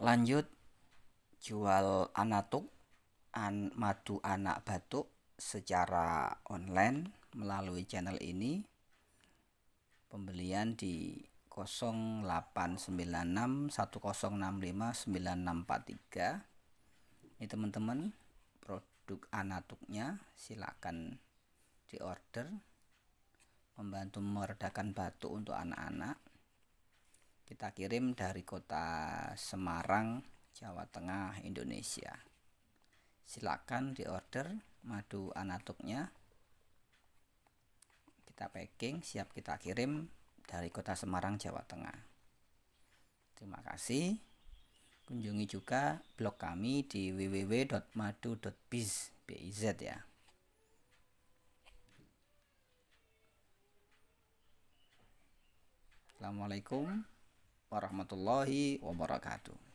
Lanjut, jual anatuk madu anak batuk secara online melalui channel ini. Pembelian di 089610659643. Ini teman-teman, produk anatuknya silakan diorder, membantu meredakan batuk untuk anak-anak. Kita kirim dari kota Semarang, Jawa Tengah, Indonesia. Silakan diorder madu anatuknya. Kita packing, siap kita kirim dari kota Semarang, Jawa Tengah. Terima kasih. Kunjungi juga blog kami di www.madu.biz ya. Assalamualaikum warahmatullahi wabarakatuh.